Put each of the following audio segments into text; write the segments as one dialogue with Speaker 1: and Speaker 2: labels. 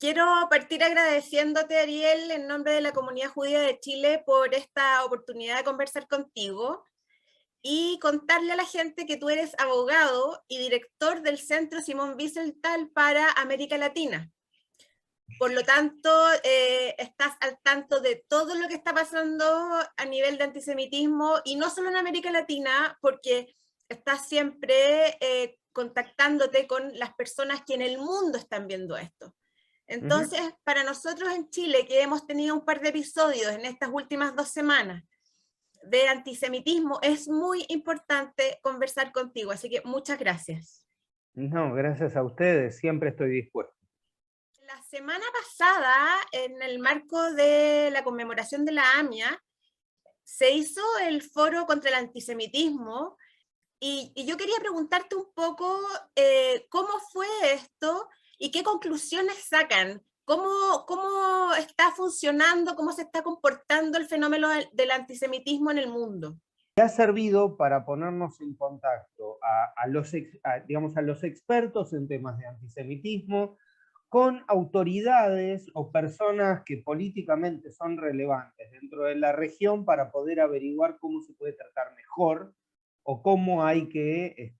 Speaker 1: Quiero partir agradeciéndote, Ariel, en nombre de la comunidad judía de Chile por esta oportunidad de conversar contigo y contarle a la gente que tú eres abogado y director del Centro Simón Wiesenthal para América Latina. Por lo tanto, estás al tanto de todo lo que está pasando a nivel de antisemitismo, y no solo en América Latina, porque estás siempre contactándote con las personas que en el mundo están viendo esto. Entonces, para nosotros en Chile, que hemos tenido un par de episodios en estas últimas 2 semanas de antisemitismo, es muy importante conversar contigo, así que muchas gracias.
Speaker 2: No, gracias a ustedes, siempre estoy dispuesto.
Speaker 1: La semana pasada, en el marco de la conmemoración de la AMIA, se hizo el foro contra el antisemitismo, y yo quería preguntarte un poco cómo fue esto y qué conclusiones sacan. ¿Cómo está funcionando, cómo se está comportando el fenómeno del antisemitismo en el mundo?
Speaker 2: Ha servido para ponernos en contacto a los expertos en temas de antisemitismo con autoridades o personas que políticamente son relevantes dentro de la región para poder averiguar cómo se puede tratar mejor o cómo hay que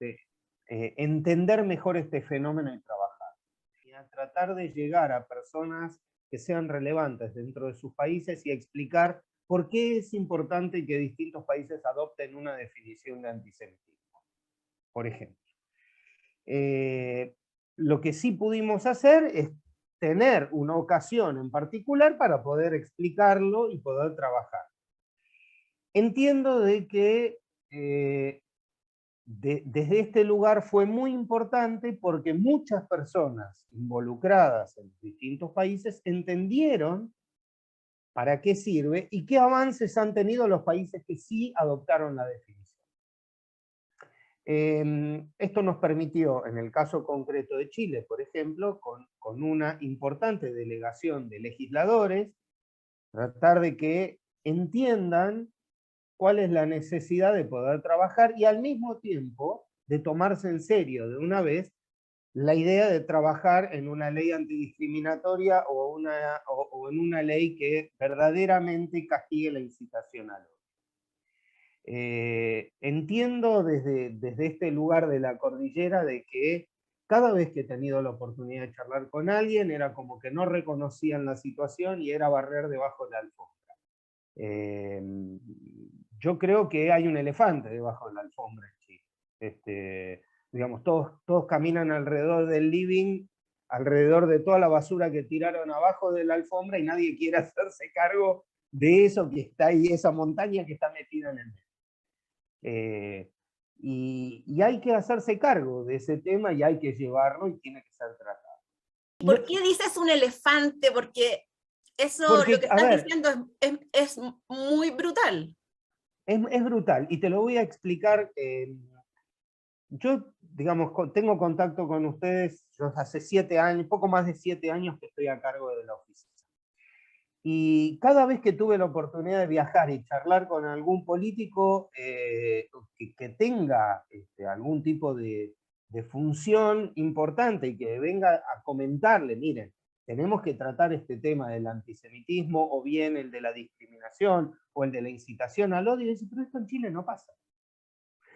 Speaker 2: entender mejor este fenómeno y trabajar. Y a tratar de llegar a personas que sean relevantes dentro de sus países y explicar por qué es importante que distintos países adopten una definición de antisemitismo, por ejemplo. Lo que sí pudimos hacer es tener una ocasión en particular para poder explicarlo y poder trabajar. Entiendo de que desde este lugar fue muy importante porque muchas personas involucradas en distintos países entendieron para qué sirve y qué avances han tenido los países que sí adoptaron la definición. Esto nos permitió, en el caso concreto de Chile, por ejemplo, con una importante delegación de legisladores, tratar de que entiendan cuál es la necesidad de poder trabajar y al mismo tiempo de tomarse en serio de una vez la idea de trabajar en una ley antidiscriminatoria o en una ley que verdaderamente castigue la incitación al odio. Entiendo desde este lugar de la cordillera de que cada vez que he tenido la oportunidad de charlar con alguien era como que no reconocían la situación y era barrer debajo de la alfombra. Yo creo que hay un elefante debajo de la alfombra en Chile. Digamos, todos caminan alrededor del living, alrededor de toda la basura que tiraron abajo de la alfombra y nadie quiere hacerse cargo de eso que está ahí, esa montaña que está metida en el medio. Y hay que hacerse cargo de ese tema y hay que llevarlo y tiene que ser tratado.
Speaker 1: ¿Por qué dices un elefante? Porque eso,
Speaker 2: Porque,
Speaker 1: lo que
Speaker 2: a
Speaker 1: estás
Speaker 2: ver,
Speaker 1: diciendo es muy brutal.
Speaker 2: es brutal y te lo voy a explicar. Yo, digamos, tengo contacto con ustedes, yo hace 7 años, poco más de 7 años que estoy a cargo de la oficina. Y cada vez que tuve la oportunidad de viajar y charlar con algún político que tenga algún tipo de función importante y que venga a comentarle, miren, tenemos que tratar este tema del antisemitismo o bien el de la discriminación o el de la incitación al odio, y dice, pero esto en Chile no pasa.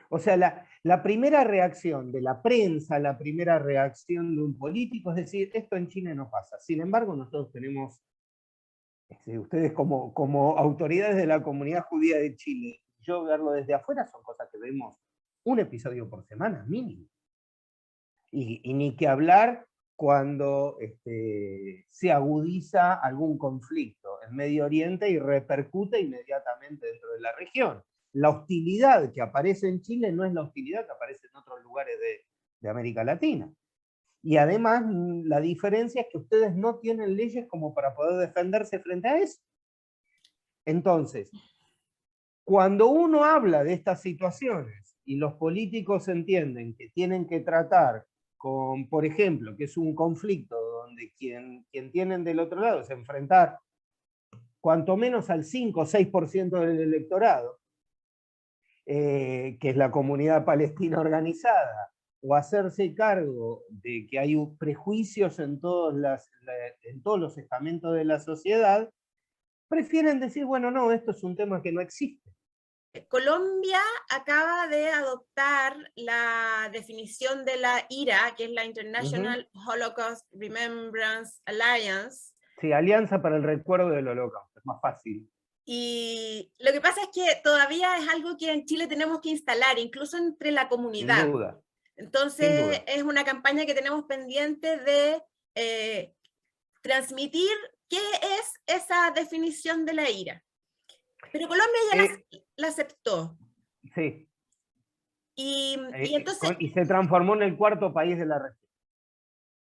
Speaker 2: O sea, la primera reacción de la prensa, la primera reacción de un político es decir, esto en Chile no pasa. Sin embargo, nosotros tenemos, ustedes como autoridades de la comunidad judía de Chile, yo verlo desde afuera son cosas que vemos un episodio por semana, mínimo. Y ni que hablar cuando se agudiza algún conflicto en Medio Oriente y repercute inmediatamente dentro de la región. La hostilidad que aparece en Chile no es la hostilidad que aparece en otros lugares de América Latina. Y además, la diferencia es que ustedes no tienen leyes como para poder defenderse frente a eso. Entonces, cuando uno habla de estas situaciones y los políticos entienden que tienen que tratar con, por ejemplo, que es un conflicto donde quien tienen del otro lado es enfrentar cuanto menos al 5 o 6% del electorado, que es la comunidad palestina organizada, o hacerse cargo de que hay prejuicios en todos los estamentos de la sociedad, prefieren decir, bueno, no, esto es un tema que no existe.
Speaker 1: Colombia acaba de adoptar la definición de la IRA, que es la International Holocaust Remembrance Alliance.
Speaker 2: Sí, Alianza para el Recuerdo del Holocausto, es más fácil.
Speaker 1: Y lo que pasa es que todavía es algo que en Chile tenemos que instalar, incluso entre la comunidad.
Speaker 2: Sin duda.
Speaker 1: Entonces,
Speaker 2: Sin duda.
Speaker 1: es una campaña que tenemos pendiente de transmitir qué es esa definición de la IRA. Pero Colombia ya la aceptó.
Speaker 2: Sí.
Speaker 1: Y entonces...
Speaker 2: Y se transformó en el cuarto país de la región.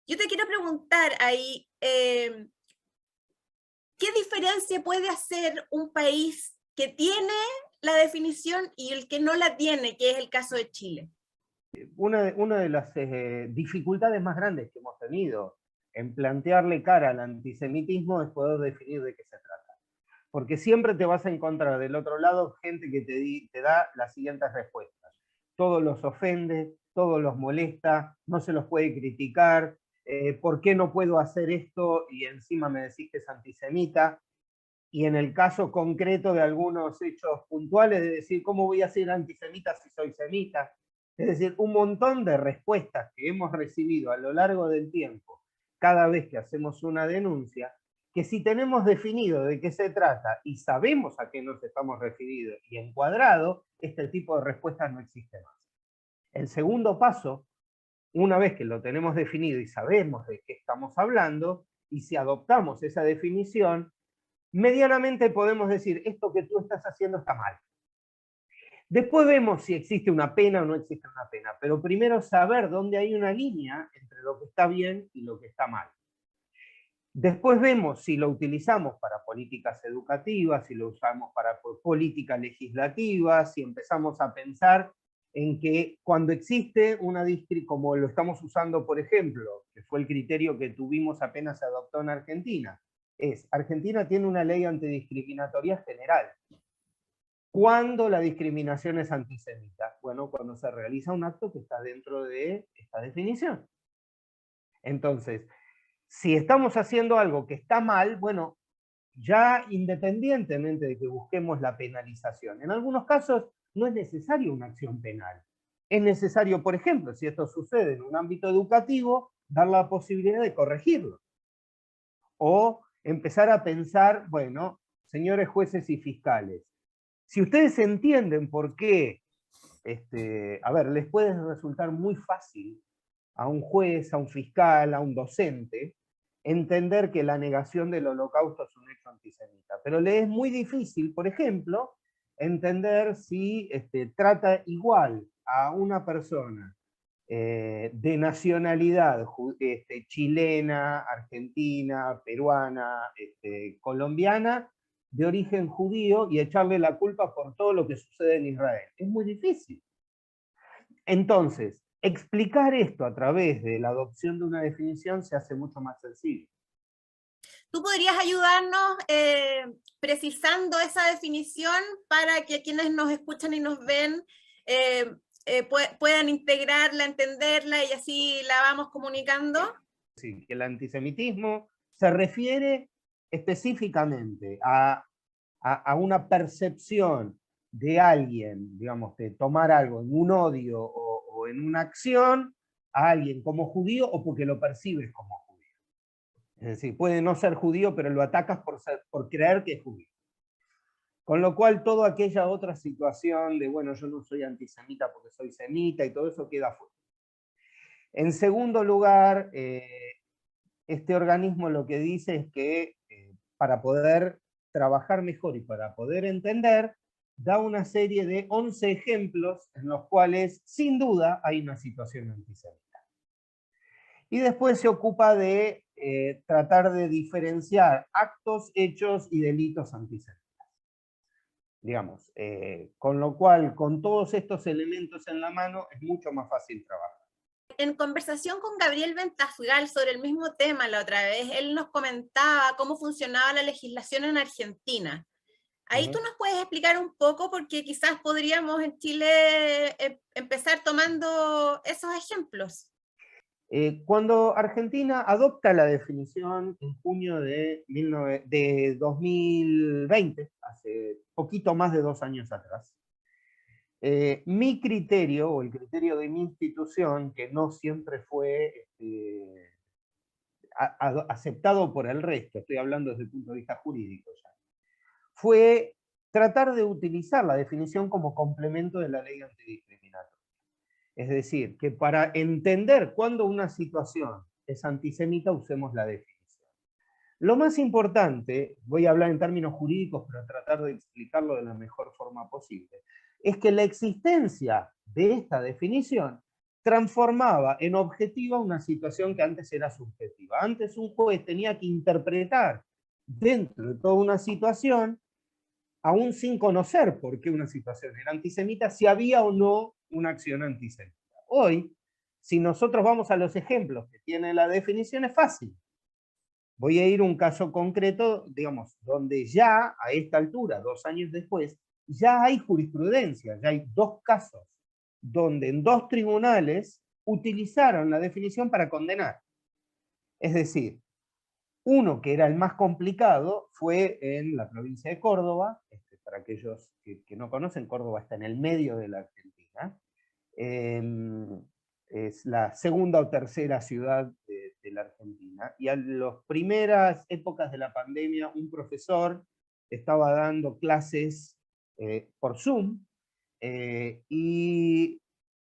Speaker 1: Yo te quiero preguntar ahí, ¿qué diferencia puede hacer un país que tiene la definición y el que no la tiene, que es el caso de Chile?
Speaker 2: Una de las dificultades más grandes que hemos tenido en plantearle cara al antisemitismo es poder definir de qué se trata. Porque siempre te vas a encontrar del otro lado gente que te da las siguientes respuestas. Todos los ofende, todos los molesta, no se los puede criticar, ¿por qué no puedo hacer esto y encima me decís que es antisemita? Y en el caso concreto de algunos hechos puntuales, de decir, ¿cómo voy a ser antisemita si soy semita? Es decir, un montón de respuestas que hemos recibido a lo largo del tiempo, cada vez que hacemos una denuncia, que si tenemos definido de qué se trata y sabemos a qué nos estamos refiriendo y encuadrado, este tipo de respuestas no existe más. El segundo paso, una vez que lo tenemos definido y sabemos de qué estamos hablando, y si adoptamos esa definición, medianamente podemos decir, esto que tú estás haciendo está mal. Después vemos si existe una pena o no existe una pena, pero primero saber dónde hay una línea entre lo que está bien y lo que está mal. Después vemos si lo utilizamos para políticas educativas, si lo usamos para política legislativa, si empezamos a pensar en que cuando existe una como lo estamos usando, por ejemplo, que fue el criterio que tuvimos apenas se adoptó en Argentina, Argentina tiene una ley antidiscriminatoria general. ¿Cuándo la discriminación es antisemita? Bueno, cuando se realiza un acto que está dentro de esta definición. Entonces, si estamos haciendo algo que está mal, bueno, ya independientemente de que busquemos la penalización, en algunos casos no es necesario una acción penal. Es necesario, por ejemplo, si esto sucede en un ámbito educativo, dar la posibilidad de corregirlo. O empezar a pensar, bueno, señores jueces y fiscales, si ustedes entienden por qué, a ver, les puede resultar muy fácil a un juez, a un fiscal, a un docente, entender que la negación del holocausto es un hecho antisemita. Pero le es muy difícil, por ejemplo, entender si trata igual a una persona de nacionalidad chilena, argentina, peruana, colombiana, de origen judío, y echarle la culpa por todo lo que sucede en Israel. Es muy difícil. Entonces, explicar esto a través de la adopción de una definición se hace mucho más sencillo.
Speaker 1: ¿Tú podrías ayudarnos precisando esa definición para que quienes nos escuchan y nos ven puedan integrarla, entenderla y así la vamos comunicando?
Speaker 2: Sí, que el antisemitismo se refiere específicamente a una percepción de alguien, digamos, de tomar algo en un odio o en una acción a alguien como judío o porque lo percibes como judío. Es decir, puede no ser judío, pero lo atacas por creer que es judío. Con lo cual, toda aquella otra situación de, bueno, yo no soy antisemita porque soy semita y todo eso queda fuera. En segundo lugar, este organismo lo que dice es que para poder trabajar mejor y para poder entender, da una serie de 11 ejemplos en los cuales, sin duda, hay una situación antisemita. Y después se ocupa de tratar de diferenciar actos, hechos y delitos antisemitas. Digamos, con lo cual, con todos estos elementos en la mano, es mucho más fácil trabajar.
Speaker 1: En conversación con Gabriel Ventasgal sobre el mismo tema la otra vez, él nos comentaba cómo funcionaba la legislación en Argentina. Ahí tú nos puedes explicar un poco, porque quizás podríamos en Chile empezar tomando esos ejemplos.
Speaker 2: Cuando Argentina adopta la definición en junio de 2020, hace poquito más de 2 años atrás, mi criterio, o el criterio de mi institución, que no siempre fue aceptado por el resto, estoy hablando desde el punto de vista jurídico ya, fue tratar de utilizar la definición como complemento de la ley antidiscriminatoria. Es decir, que para entender cuándo una situación es antisemita, usemos la definición. Lo más importante, voy a hablar en términos jurídicos, pero tratar de explicarlo de la mejor forma posible, es que la existencia de esta definición transformaba en objetiva una situación que antes era subjetiva. Antes un juez tenía que interpretar dentro de toda una situación, aún sin conocer por qué una situación era antisemita, si había o no una acción antisemita. Hoy, si nosotros vamos a los ejemplos que tiene la definición, es fácil. Voy a ir a un caso concreto, digamos, donde ya a esta altura, 2 años después, ya hay jurisprudencia, ya hay 2 casos, donde en 2 tribunales utilizaron la definición para condenar. Es decir, uno que era el más complicado fue en la provincia de Córdoba. Para aquellos que no conocen, Córdoba está en el medio de la Argentina. Es la segunda o tercera ciudad de la Argentina. Y a las primeras épocas de la pandemia, un profesor estaba dando clases por Zoom y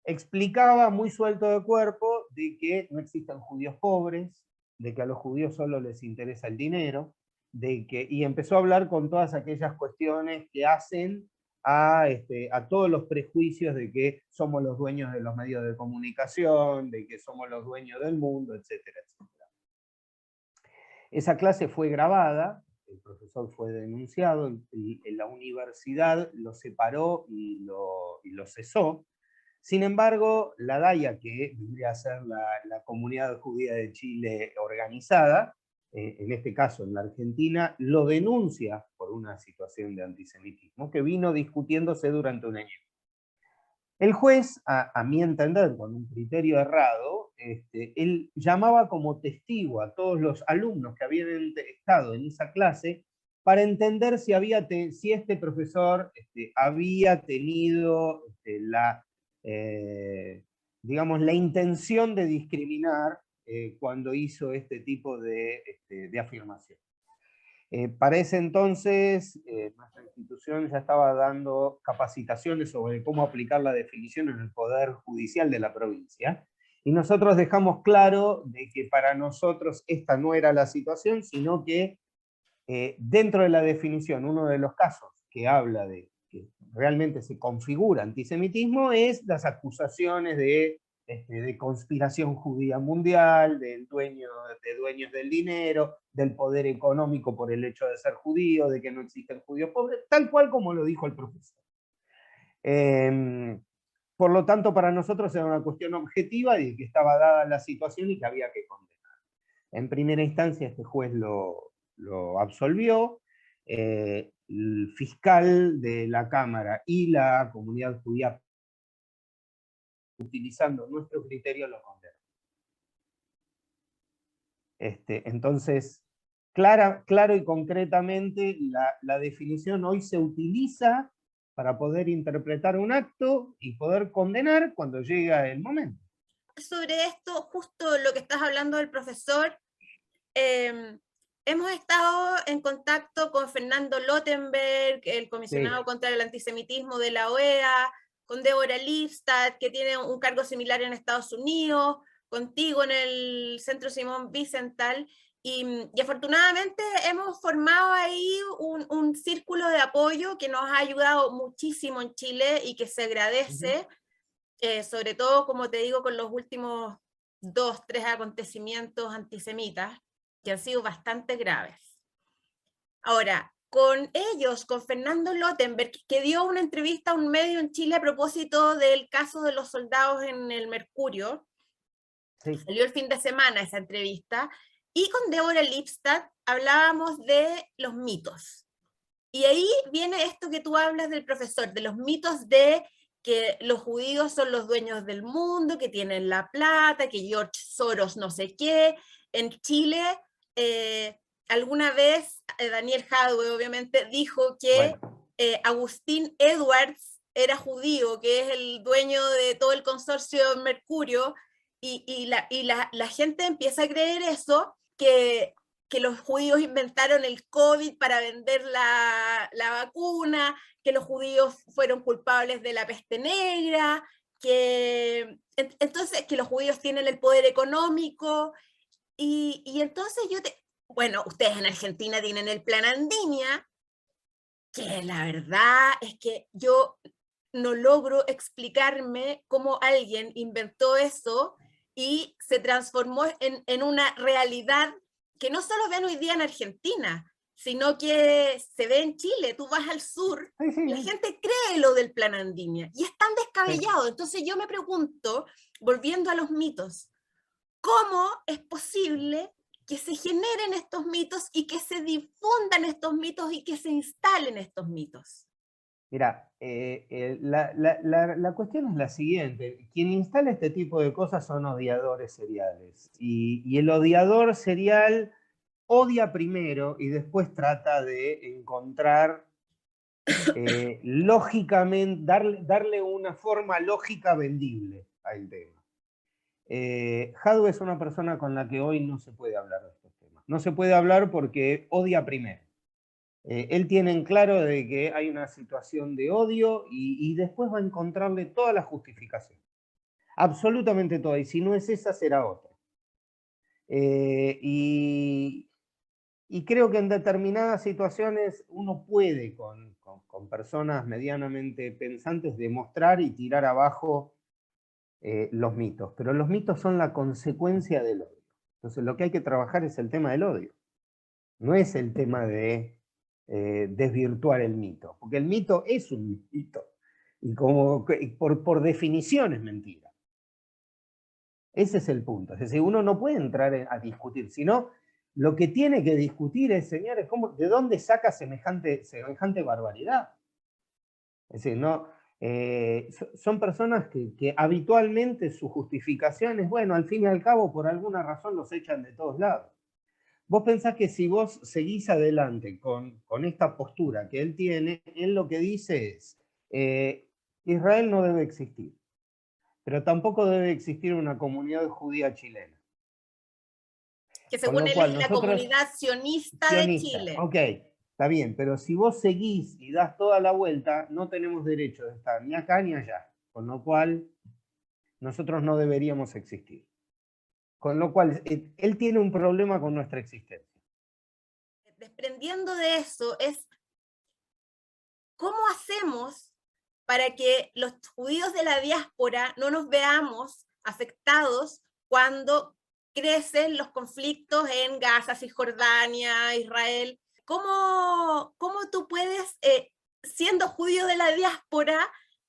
Speaker 2: explicaba muy suelto de cuerpo de que no existen judíos pobres, de que a los judíos solo les interesa el dinero, y empezó a hablar con todas aquellas cuestiones que hacen a todos los prejuicios de que somos los dueños de los medios de comunicación, de que somos los dueños del mundo, etcétera, etcétera. Esa clase fue grabada, el profesor fue denunciado, la universidad lo separó y lo cesó. Sin embargo, la DAIA, que vendría a ser la comunidad judía de Chile organizada, en este caso en la Argentina, lo denuncia por una situación de antisemitismo que vino discutiéndose durante un año. El juez, a mi entender, con un criterio errado, él llamaba como testigo a todos los alumnos que habían estado en esa clase para entender si este profesor había tenido digamos, la intención de discriminar cuando hizo este tipo de afirmación. Para ese entonces, nuestra institución ya estaba dando capacitaciones sobre cómo aplicar la definición en el Poder Judicial de la provincia, y nosotros dejamos claro de que para nosotros esta no era la situación, sino que dentro de la definición, uno de los casos que habla de que realmente se configura antisemitismo es las acusaciones de conspiración judía mundial, de dueños del dinero, del poder económico por el hecho de ser judío, de que no existen judíos pobres, tal cual como lo dijo el profesor. Por lo tanto, para nosotros era una cuestión objetiva de que estaba dada la situación y que había que condenar. En primera instancia, este juez lo absolvió. El fiscal de la Cámara y la comunidad judía, utilizando nuestro criterio, lo condenó. Entonces, claro y concretamente, la definición hoy se utiliza para poder interpretar un acto y poder condenar cuando llega el momento.
Speaker 1: Sobre esto, justo lo que estás hablando del profesor, hemos estado en contacto con Fernando Lottenberg, el comisionado contra el antisemitismo de la OEA, con Deborah Lipstadt, que tiene un cargo similar en Estados Unidos, contigo en el Centro Simón Wiesenthal, y afortunadamente hemos formado ahí un círculo de apoyo que nos ha ayudado muchísimo en Chile y que se agradece, sobre todo, como te digo, con los últimos 2, 3 acontecimientos antisemitas, que han sido bastante graves. Ahora, con ellos, con Fernando Lottenberg, que dio una entrevista a un medio en Chile a propósito del caso de los soldados en el Mercurio, sí. Salió el fin de semana esa entrevista, y con Deborah Lipstadt hablábamos de los mitos. Y ahí viene esto que tú hablas del profesor, de los mitos de que los judíos son los dueños del mundo, que tienen la plata, que George Soros no sé qué. En Chile, alguna vez Daniel Jadwe obviamente dijo que Agustín Edwards era judío, que es el dueño de todo el consorcio Mercurio, y la gente empieza a creer eso, que los judíos inventaron el COVID para vender la vacuna, que los judíos fueron culpables de la peste negra, entonces que los judíos tienen el poder económico, y entonces bueno, ustedes en Argentina tienen el Plan Andinia, que la verdad es que yo no logro explicarme cómo alguien inventó eso y se transformó en una realidad que no solo ven hoy día en Argentina, sino que se ve en Chile. Tú vas al sur, y la gente cree lo del Plan Andinia y es tan descabellado. Entonces yo me pregunto, volviendo a los mitos, ¿cómo es posible que se generen estos mitos y que se difundan estos mitos y que se instalen estos mitos?
Speaker 2: Mira, la cuestión es la siguiente. Quien instala este tipo de cosas son odiadores seriales. Y el odiador serial odia primero y después trata de encontrar lógicamente, darle una forma lógica vendible al tema. Jadwe es una persona con la que hoy no se puede hablar de estos temas. No se puede hablar porque odia primero. Él tiene en claro de que hay una situación de odio y después va a encontrarle toda la justificación. Absolutamente toda. Y si no es esa, será otra. Y creo que en determinadas situaciones uno puede, con personas medianamente pensantes, demostrar y tirar abajo los mitos. Pero los mitos son la consecuencia del odio. Entonces lo que hay que trabajar es el tema del odio. No es el tema de desvirtuar el mito. Porque el mito es un mito. Y como por definición es mentira. Ese es el punto. Es decir, uno no puede entrar a discutir, sino lo que tiene que discutir es, señores, ¿de dónde saca semejante barbaridad? Es decir, no, son personas que habitualmente su justificación es, bueno, al fin y al cabo, por alguna razón los echan de todos lados. Vos pensás que si vos seguís adelante con esta postura que él tiene, él lo que dice es, Israel no debe existir, pero tampoco debe existir una comunidad judía chilena.
Speaker 1: Que según él es la comunidad sionista de Chile.
Speaker 2: Ok, está bien, pero si vos seguís y das toda la vuelta, no tenemos derecho de estar ni acá ni allá, con lo cual nosotros no deberíamos existir. Con lo cual, él tiene un problema con nuestra existencia.
Speaker 1: Desprendiendo de eso, es ¿cómo hacemos para que los judíos de la diáspora no nos veamos afectados cuando crecen los conflictos en Gaza, Cisjordania, Israel? ¿Cómo tú puedes, siendo judío de la diáspora,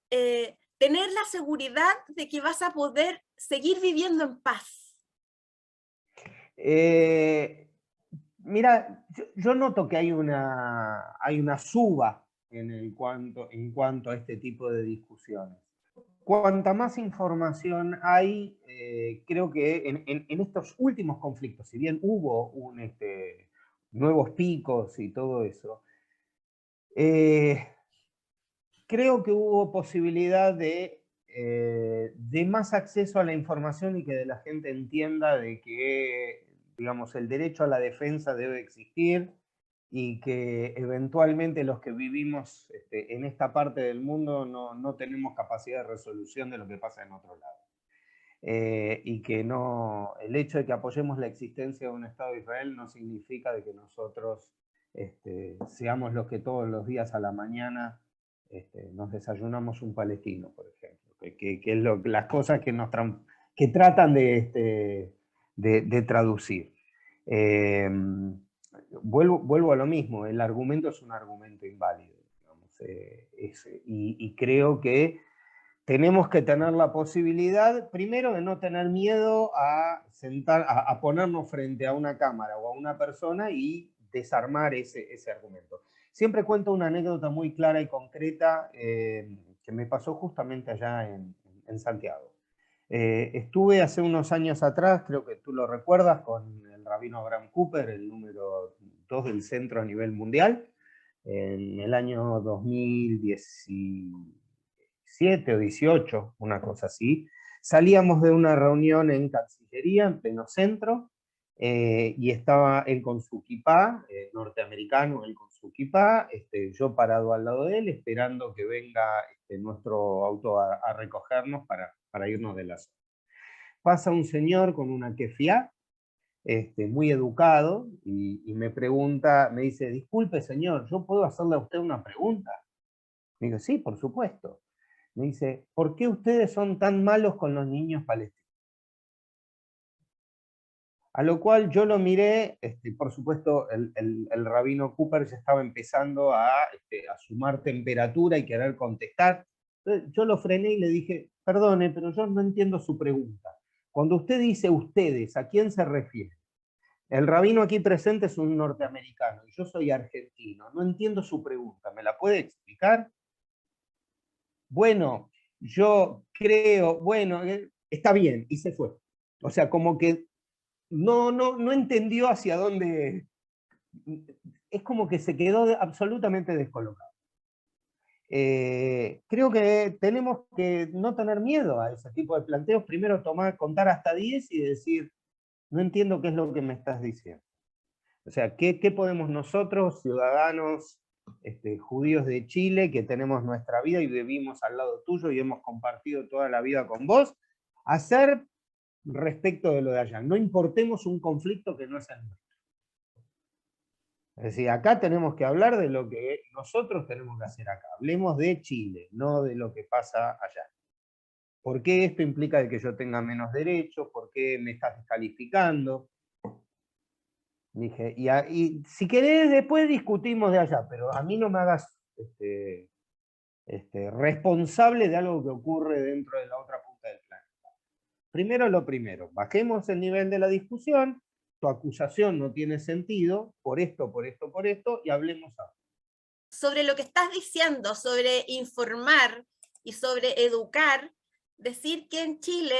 Speaker 1: tener la seguridad de que vas a poder seguir viviendo en paz?
Speaker 2: Mira, yo noto que hay una suba en cuanto a este tipo de discusiones. Cuanta más información hay, creo que en estos últimos conflictos, si bien hubo nuevos picos y todo eso, creo que hubo posibilidad de más acceso a la información y que la gente entienda de que, digamos, el derecho a la defensa debe existir y que eventualmente los que vivimos en esta parte del mundo no tenemos capacidad de resolución de lo que pasa en otro lado. Y que el hecho de que apoyemos la existencia de un Estado de Israel no significa de que nosotros seamos los que todos los días a la mañana nos desayunamos un palestino, por ejemplo, que es las cosas que tratan de traducir. Vuelvo a lo mismo, el argumento es un argumento inválido, digamos, y creo que tenemos que tener la posibilidad, primero, de no tener miedo a ponernos frente a una cámara o a una persona y desarmar ese argumento. Siempre cuento una anécdota muy clara y concreta que me pasó justamente allá en Santiago. Estuve hace unos años atrás, creo que tú lo recuerdas, con el rabino Abraham Cooper, el número 2 del centro a nivel mundial, en el año 2017 o 18, una cosa así. Salíamos de una reunión en Cancillería, en pleno centro, y estaba él con su kipá, norteamericano, él con su kipá, yo parado al lado de él, esperando que venga nuestro auto a recogernos para irnos de la zona. Pasa un señor con una kefiá, muy educado, y me pregunta, me dice, disculpe señor, ¿yo puedo hacerle a usted una pregunta? Me digo, sí, por supuesto. Me dice, ¿por qué ustedes son tan malos con los niños palestinos? A lo cual yo lo miré, por supuesto el rabino Cooper ya estaba empezando a sumar temperatura y querer contestar. Entonces, yo lo frené y le dije, perdone, pero yo no entiendo su pregunta. Cuando usted dice ustedes, ¿a quién se refiere? El rabino aquí presente es un norteamericano y yo soy argentino. No entiendo su pregunta. ¿Me la puede explicar? Bueno, yo creo, bueno, está bien, y se fue. O sea, como que no entendió hacia dónde. Es como que se quedó absolutamente descolocado. Creo que tenemos que no tener miedo a ese tipo de planteos. Primero contar hasta 10 y decir, no entiendo qué es lo que me estás diciendo. O sea, ¿qué podemos nosotros, ciudadanos judíos de Chile, que tenemos nuestra vida y vivimos al lado tuyo y hemos compartido toda la vida con vos, hacer respecto de lo de allá? No importemos un conflicto que no es el nuestro. Es decir, acá tenemos que hablar de lo que nosotros tenemos que hacer acá. Hablemos de Chile, no de lo que pasa allá. ¿Por qué esto implica de que yo tenga menos derechos? ¿Por qué me estás descalificando? Dije, y si querés después discutimos de allá, pero a mí no me hagas responsable de algo que ocurre dentro de la otra punta del planeta. Primero lo primero, bajemos el nivel de la discusión, tu acusación no tiene sentido, por esto, por esto, por esto, y hablemos ahora.
Speaker 1: Sobre lo que estás diciendo, sobre informar y sobre educar, decir que en Chile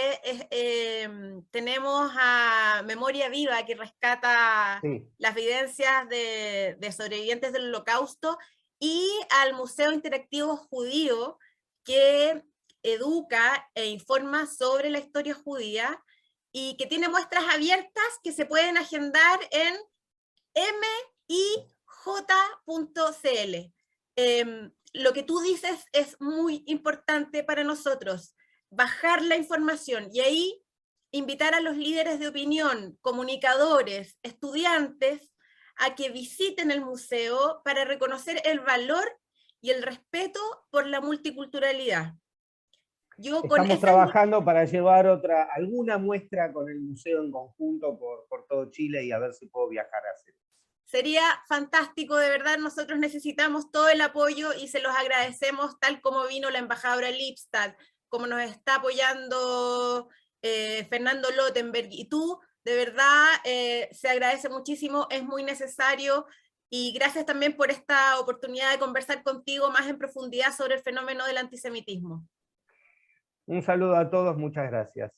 Speaker 1: tenemos a Memoria Viva, que rescata
Speaker 2: Sí.
Speaker 1: las vivencias de sobrevivientes del Holocausto, y al Museo Interactivo Judío, que educa e informa sobre la historia judía y que tiene muestras abiertas que se pueden agendar en mij.cl. Lo que tú dices es muy importante para nosotros, bajar la información y ahí invitar a los líderes de opinión, comunicadores, estudiantes, a que visiten el museo para reconocer el valor y el respeto por la multiculturalidad.
Speaker 2: Estamos trabajando para llevar alguna muestra con el museo en conjunto por todo Chile y a ver si puedo viajar a hacer.
Speaker 1: Sería fantástico, de verdad, nosotros necesitamos todo el apoyo y se los agradecemos, tal como vino la embajadora Lipstadt, como nos está apoyando Fernando Lottenberg, y tú, de verdad, se agradece muchísimo, es muy necesario, y gracias también por esta oportunidad de conversar contigo más en profundidad sobre el fenómeno del antisemitismo.
Speaker 2: Un saludo a todos, muchas gracias.